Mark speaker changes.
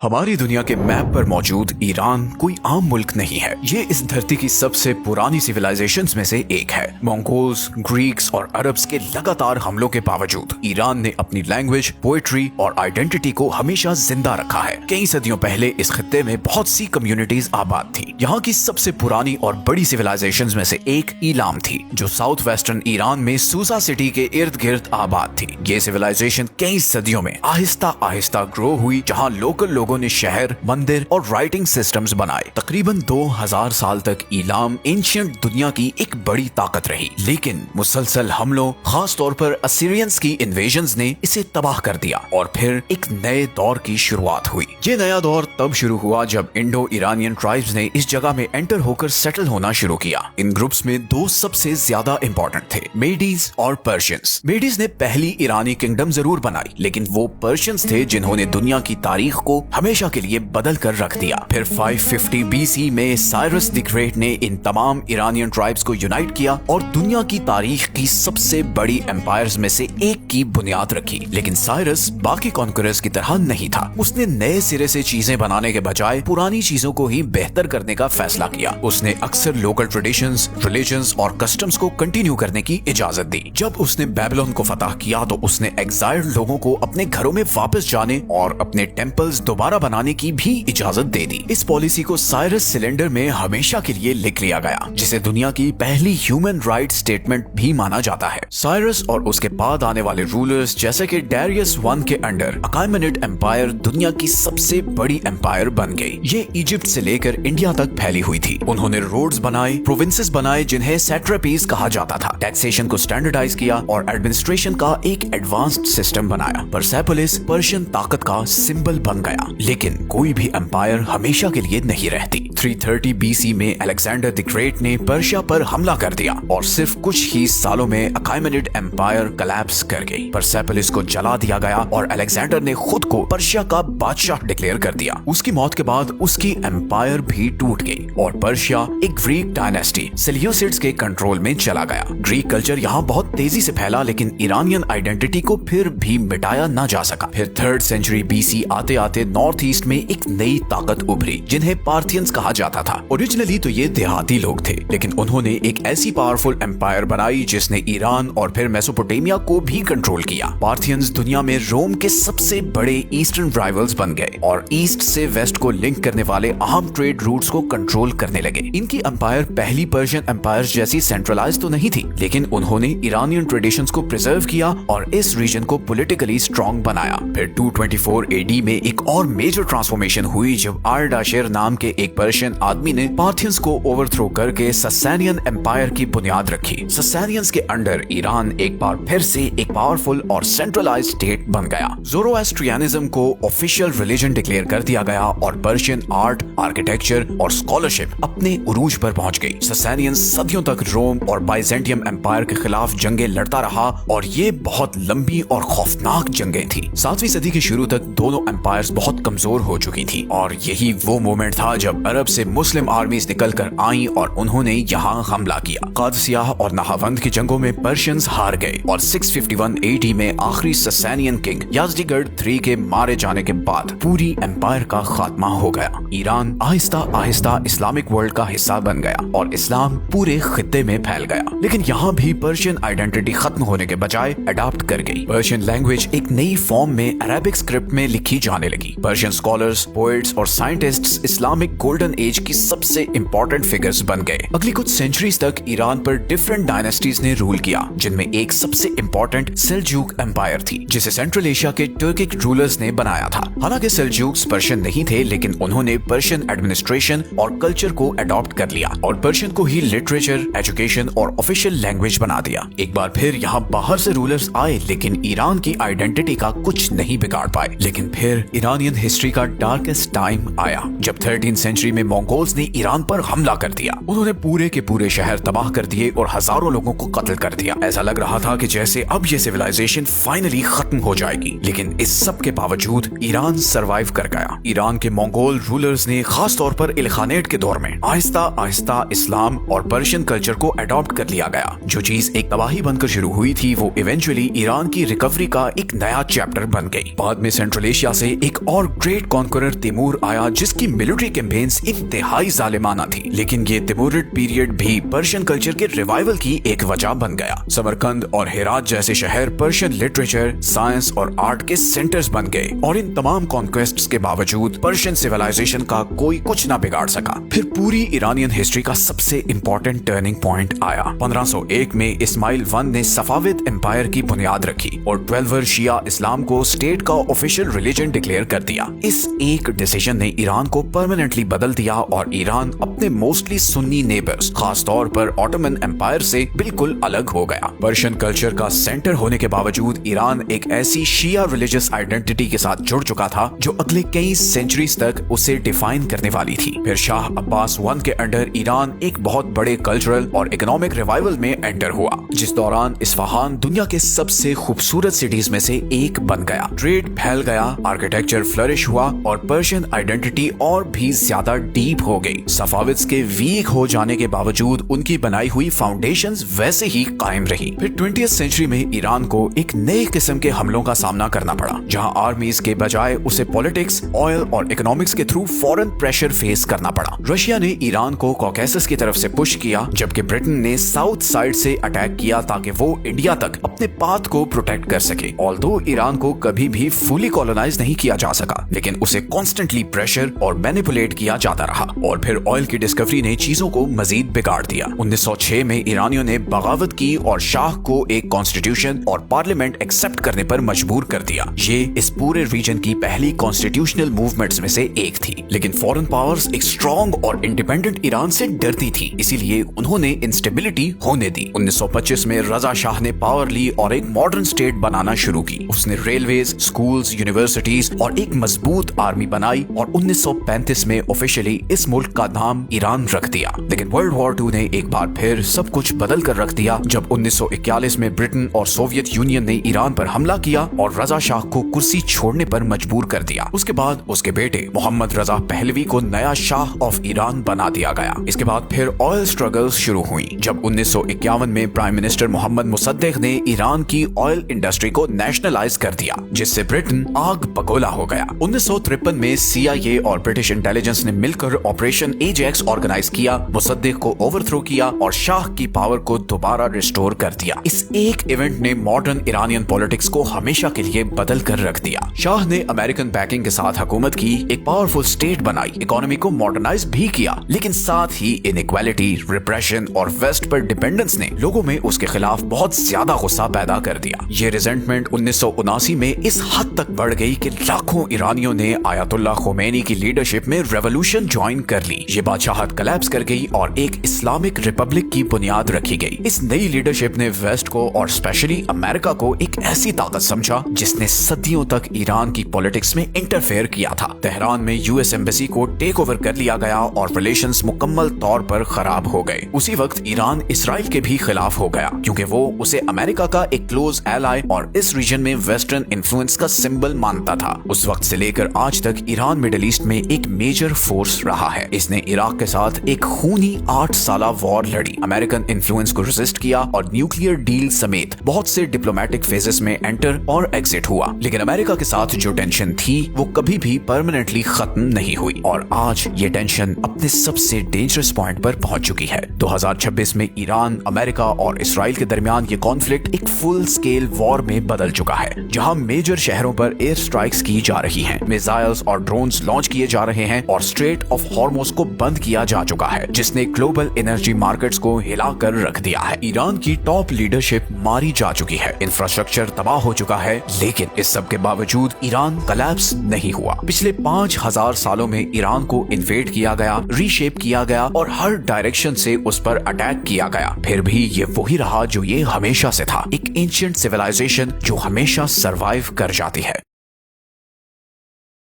Speaker 1: हमारी दुनिया के मैप पर मौजूद ईरान कोई आम मुल्क नहीं है। ये इस धरती की सबसे पुरानी सिविलाइजेशंस में से एक है। मंगोल्स, ग्रीक्स और अरब्स के लगातार हमलों के बावजूद ईरान ने अपनी लैंग्वेज, पोएट्री और आइडेंटिटी को हमेशा जिंदा रखा है। कई सदियों पहले इस खित्ते में बहुत सी कम्युनिटीज आबाद थी। यहाँ की सबसे पुरानी और बड़ी सिविलाइजेशंस में से एक ईलाम थी, जो साउथ वेस्टर्न ईरान में सूसा सिटी के इर्द गिर्द आबाद थी। ये सिविलाइजेशन कई सदियों में आहिस्ता आहिस्ता ग्रो हुई, जहाँ लोकल लोगों ने शहर, मंदिर और राइटिंग सिस्टम्स बनाए। तकरीबन 2000 साल तक ईलाम एंशिएंट दुनिया की एक बड़ी ताकत रही, लेकिन मुसलसल हमलों, खास तौर पर असीरियंस की इन्वेजन्स ने इसे तबाह कर दिया और फिर एक नए दौर की शुरुआत हुई। ये नया दौर तब शुरू हुआ जब इंडो ईरानियन ट्राइब्स ने इस जगह में एंटर होकर सेटल होना शुरू किया। इन ग्रुप्स में दो सबसे ज्यादा इंपॉर्टेंट थे, मेडीज और पर्शियंस। मेडीज ने पहली ईरानी किंगडम जरूर बनाई, लेकिन वो पर्शियंस थे जिन्होंने दुनिया की तारीख को हमेशा के लिए बदल कर रख दिया। फिर 550 BC में साइरस द ग्रेट ने इन तमाम ईरानियन ट्राइब्स को यूनाइट किया और दुनिया की तारीख की सबसे बड़ी एम्पायर्स में से एक की बुनियाद रखी। लेकिन साइरस बाकी कॉन्करर्स की तरह नहीं था। उसने नए सिरे से चीजें बनाने के बजाय पुरानी चीजों को ही बेहतर करने का फैसला किया। उसने अक्सर लोकल ट्रेडिशंस, रिलीजन्स और कस्टम्स को कंटिन्यू करने की इजाजत दी। जब उसने बेबीलोन को फतह किया तो उसने एग्जाइल्ड लोगों को अपने घरों में वापस जाने और अपने टेम्पल्स दोबारा बनाने की भी इजाजत दे दी। इस पॉलिसी को साइरस सिलेंडर में हमेशा के लिए लिख लिया गया, जिसे दुनिया की पहली ह्यूमन राइट स्टेटमेंट भी माना जाता है। साइरस और उसके बाद आने वाले रूलर्स जैसे कि डारियस I के अंडर अकायमेनिड एम्पायर दुनिया की सबसे बड़ी एम्पायर बन गई। ये इजिप्ट से लेकर इंडिया तक फैली हुई थी। उन्होंने रोड्स बनाए, प्रोविंसेस बनाए जिन्हें सैट्रपीज कहा जाता था, टैक्सेशन को स्टैंडर्डाइज किया और एडमिनिस्ट्रेशन का एक एडवांस्ड सिस्टम बनाया। परसेपोलिस पर्शियन ताकत का सिंबल बन गया। लेकिन कोई भी एम्पायर हमेशा के लिए नहीं रहती। 330 BC में अलेक्जेंडर द ग्रेट ने पर्शिया पर हमला कर दिया और सिर्फ कुछ ही सालों में अकायमेनिड एम्पायर कोलैप्स कर गई। परसेपोलिस को जला दिया गया और अलेक्जेंडर ने खुद को पर्शिया का बादशाह डिक्लेयर कर दिया। उसकी मौत के बाद उसकी एम्पायर भी टूट गई और पर्शिया एक ग्रीक डायनेस्टी सेल्यूसिड्स के कंट्रोल में चला गया। ग्रीक कल्चर यहाँ बहुत तेजी से फैला, लेकिन ईरानियन आइडेंटिटी को फिर भी मिटाया न जा सका। फिर 3rd सेंचुरी BC आते आते नॉर्थ ईस्ट में एक नई ताकत उभरी, जिन्हें पार्थियंस कहा जाता था। ओरिजिनली तो ये देहाती लोग थे, लेकिन उन्होंने एक ऐसी पावरफुल एम्पायर बनाई जिसने ईरान और फिर मेसोपोटामिया को भी कंट्रोल किया। पार्थियंस दुनिया में रोम के सबसे बड़े ईस्टर्न राइवल्स बन गए और ईस्ट से वेस्ट को लिंक करने वाले अहम ट्रेड रूट्स को कंट्रोल करने लगे। इनकी एम्पायर पहली पर्शियन एम्पायर जैसी सेंट्रलाइज तो नहीं थी, लेकिन उन्होंने ईरानियन ट्रेडिशंस को प्रिजर्व किया और इस रीजन को पॉलिटिकली स्ट्रॉन्ग बनाया। फिर 224 AD में एक और मेजर ट्रांसफॉर्मेशन हुई जब आर्डाशेर नाम के एक पर्शियन आदमी ने पार्थियंस को ओवरथ्रो करके ससानियन एम्पायर की बुनियाद रखी। ससानियंस के अंडर ईरान एक बार फिर से एक पावरफुल और सेंट्रलाइज्ड स्टेट बन गया। ज़ोरोएस्ट्रियनिज्म को ऑफिशियल रिलीजन डिक्लेयर कर दिया गया और पर्शियन आर्ट, आर्किटेक्चर और स्कॉलरशिप अपने उरूज पर पहुंच गई। ससानियंस सदियों तक रोम और बाइजेंटियम एम्पायर के खिलाफ जंगें लड़ता रहा और ये बहुत लंबी और खौफनाक जंगें थी। 7वीं सदी के शुरू तक दोनों एम्पायर्स बहुत कमजोर हो चुकी थी और यही वो मोमेंट था जब अरब से मुस्लिम आर्मीज निकल कर आईं और उन्होंने यहाँ हमला किया। कादसियाह और नहावंद की जंगों में पर्शियंस हार गए और 651 AD में आखिरी ससानियन किंग याज़दिगर्द III के मारे जाने के बाद पूरी एम्पायर का खात्मा हो गया। Iran Aahista Aahista Islamic world का हिस्सा बन गया और इस्लाम पूरे खित्ते में फैल गया। लेकिन यहाँ भी पर्शियन आइडेंटिटी खत्म होने के बजाय अडॉप्ट कर गई। पर्शियन लैंग्वेज एक नई फॉर्म में अरेबिक स्क्रिप्ट में लिखी जाने लगी। पर्शियन स्कॉलर्स, पोएट्स और साइंटिस्ट्स इस्लामिक गोल्डन एज की सबसे इंपॉर्टेंट फिगर्स बन गए। अगली कुछ सेंचुरीज तक ईरान पर डिफरेंट डायनेस्टीज ने रूल किया, जिनमें एक सबसे इंपॉर्टेंट सेल्जूक एम्पायर थी, जिसे सेंट्रल एशिया के टर्किक रूलर्स ने बनाया था। हालांकि सेल्जूक्स पर्शियन नहीं थे, लेकिन उन्होंने पर्शियन एडमिनिस्ट्रेशन और कल्चर को अडॉप्ट कर लिया और पर्शियन को ही लिटरेचर, एजुकेशन और ऑफिशियल लैंग्वेज बना दिया। एक बार फिर यहाँ बाहर से रूलर्स आए, लेकिन ईरान की आइडेंटिटी का कुछ नहीं बिगाड़ पाए। लेकिन फिर ईरानियन हिस्ट्री का डार्केस्ट टाइम आया जब 13th सेंचुरी में मंगोल्स ने ईरान पर हमला कर दिया। उन्होंने पूरे के पूरे शहर तबाह कर दिए और हजारों लोगों को कत्ल कर दिया। ऐसा लग रहा था कि जैसे अब ये सिविलाइजेशन फाइनली खत्म हो जाएगी, लेकिन इस सब के बावजूद ईरान सरवाइव कर गया। ईरान के मंगोल रूलर्स ने खास तौर पर इल्खानेट के दौर में आहिस्ता आहिस्ता इस्लाम और पर्शियन कल्चर को अडॉप्ट कर लिया गया। जो चीज एक तबाही बनकर शुरू हुई थी, वो इवेंचुअली ईरान की रिकवरी का एक नया चैप्टर बन गई। बाद में सेंट्रल एशिया से एक और ग्रेट कॉन्करर तिमूर आया, जिसकी मिलिट्री कैंपेन्स इंतहाई जालिमाना थी, लेकिन ये तिमूरिड पीरियड भी पर्शियन कल्चर के रिवाइवल की एक वजह बन गया। समरकंद और हेरात जैसे शहर पर्शियन लिटरेचर, साइंस और आर्ट के सेंटर्स बन गए, और इन तमाम कॉन्क्वेस्ट्स के बावजूद पर्शियन सिविलाइजेशन का कोई कुछ ना बिगाड़ सका। फिर पूरी ईरानियन हिस्ट्री का सबसे इंपॉर्टेंट टर्निंग पॉइंट आया। 1501 में इस्माइल I ने सफाविद एम्पायर की बुनियाद रखी और 12वीं शिया इस्लाम को स्टेट का ऑफिशियल रिलीजन डिक्लेयर कर दिया। इस एक डिसीजन ने ईरान को परमानेंटली बदल दिया और ईरान अपने मोस्टली सुन्नी नेबर्स, खास तौर पर ऑटोमन एम्पायर से बिल्कुल अलग हो गया। पर्शियन कल्चर का सेंटर होने के बावजूद ईरान एक ऐसी शिया रिलीजियस आइडेंटिटी के साथ जुड़ चुका था जो अगले कई सेंचुरीज तक उसे डिफाइन करने वाली थी। फिर शाह अब्बास I के अंडर ईरान एक बहुत बड़े कल्चरल और इकोनॉमिक रिवाइवल में एंटर हुआ, जिस दौरान इस्फहान दुनिया के सबसे खूबसूरत सिटीज में से एक बन गया। ट्रेड फैल गया, आर्किटेक्चर फ्लरिश हुआ और पर्शियन आइडेंटिटी और भी ज्यादा डीप हो गई। सफाविद्स के वीक हो जाने के बावजूद उनकी बनाई हुई फाउंडेशंस वैसे ही कायम रही। फिर 20वीं सेंचुरी में ईरान को एक नए किस्म के हमलों का सामना करना पड़ा, जहां आर्मीज के बजाय उसे पॉलिटिक्स, ऑयल और इकोनॉमिक्स के थ्रू फॉरेन प्रेशर फेस करना पड़ा। रशिया ने ईरान को कॉकेसस की तरफ से पुश किया, जबकि ब्रिटेन ने साउथ साइड से अटैक किया ताकि वो इंडिया तक अपने पाथ को प्रोटेक्ट कर सके। ऑल्दो ईरान को कभी भी फुली कॉलोनाइज नहीं किया जा सका, लेकिन उसे कॉन्स्टेंटली प्रेशर और मैनिपुलेट किया जाता रहा। और फिर ऑयल की डिस्कवरी ने चीजों को मजीद बिगाड़ दिया। 1906 में ईरानियों ने बगावत की और शाह को एक कॉन्स्टिट्यूशन और पार्लियामेंट एक्सेप्ट करने पर मजबूर कर दिया। ये इस पूरे रीजन की पहली कॉन्स्टिट्यूशनल मूवमेंट्स में से एक थी, लेकिन फॉरेन पावर्स एक स्ट्रॉन्ग और इंडिपेंडेंट ईरान से डरती थी, इसीलिए उन्होंने इंस्टेबिलिटी होने दी। 1925 में रजा शाह ने पावर ली और एक मॉडर्न स्टेट बनाना शुरू की। उसने रेलवेज, स्कूल्स, यूनिवर्सिटीज और एक मजबूत आर्मी बनाई और 1935 में ऑफिशियली इस मुल्क का नाम ईरान रख दिया। लेकिन वर्ल्ड वॉर II ने एक बार फिर सब कुछ बदल कर रख दिया, जब 1941 में ब्रिटेन और सोवियत यूनियन ने ईरान पर हमला किया और रजा शाह को कुर्सी छोड़ने पर मजबूर कर दिया। उसके बाद उसके बेटे मोहम्मद रजा पहलवी को नया शाह ऑफ ईरान बना दिया गया। इसके बाद फिर ऑयल स्ट्रगल्स शुरू हुई, जब 1951 में प्राइम मिनिस्टर मोहम्मद मुसद्देक ने ईरान की ऑयल इंडस्ट्री को नेशनलाइज कर दिया, जिससे ब्रिटेन आग बगोला हो गया। 1953 में CIA और ब्रिटिश इंटेलिजेंस ने मिलकर ऑपरेशन एजेक्स ऑर्गेनाइज किया, मुसद्देक को ओवरथ्रो किया और शाह की पावर को दोबारा रिस्टोर कर दिया। इस एक इवेंट ने मॉडर्न ईरानियन पॉलिटिक्स को हमेशा के लिए बदल कर रख दिया। शाह ने अमेरिकन बैकिंग के साथ हुकूमत की, एक पावरफुल स्टेट बनाई, इकोनॉमी को मॉडर्नाइज भी किया, लेकिन साथ ही इनइक्वालिटी, रिप्रेशन और वेस्ट पर डिपेंडेंस ने लोगों में उसके खिलाफ बहुत ज्यादा गुस्सा पैदा कर दिया। ये रिजेंटमेंट 1979 में इस हद तक बढ़ गई कि लाखों ईरानियों ने आयतुल्लाह खोमेनी की लीडरशिप में रेवोल्यूशन ज्वाइन कर ली। ये बादशाहत कोलैप्स कर गई और एक इस्लामिक रिपब्लिक की बुनियाद रखी गई। इस नई लीडरशिप ने वेस्ट को और स्पेशली अमेरिका को एक ऐसी ताकत समझा जिसने सदियों तक ईरान की पॉलिटिक्स में इंटरफेयर किया था। तेहरान में US एम्बेसी को टेक ओवर कर लिया गया और रिलेशंस मुकम्मल तौर पर खराब हो गए। उसी वक्त ईरान इसराइल के भी खिलाफ हो गया, क्योंकि वो उसे अमेरिका का एक क्लोज एलाय और इस रीजन में वेस्टर्न इन्फ्लुएंस का सिंबल मानता था। उस वक्त से लेकर आज तक ईरान मिडिल ईस्ट में एक मेजर फोर्स रहा है। इसने इराक के साथ एक खूनी 8 साला वॉर लड़ी, अमेरिकन इन्फ्लुएंस को रेजिस्ट किया और न्यूक्लियर डील समेत बहुत से डिप्लोमेटिक फेजेस में एंटर और एग्जिट हुआ। लेकिन अमेरिका के साथ जो टेंशन थी वो कभी भी परमानेंटली खत्म नहीं हुई और आज ये टेंशन अपने सबसे डेंजरस पॉइंट पर पहुंच चुकी है। 2026 में ईरान, अमेरिका और इसराइल के दरमियान ये कॉन्फ्लिक्ट एक फुल स्केल वॉर में बदल चुका है, जहां मेजर शहरों पर एयर स्ट्राइक्स की जा रही हैं, मिसाइल्स और ड्रोन्स लॉन्च किए जा रहे हैं और स्ट्रेट ऑफ हॉर्मुज को बंद किया जा चुका है, जिसने ग्लोबल एनर्जी मार्केट्स को हिलाकर रख दिया है। ईरान की टॉप लीडरशिप मारी जा चुकी है, इंफ्रास्ट्रक्चर तबाह हो चुका है, लेकिन इस सब के बावजूद ईरान कोलैप्स नहीं हुआ। पिछले 5000 सालों में ईरान को इन्वेड किया गया, रीशेप किया गया और हर डायरेक्शन से उस पर अटैक किया गया, फिर भी ये वही रहा जो ये हमेशा से था, एक एंशिएंट सिविलाइजेशन जो हमेशा सरवाइव कर जाती है।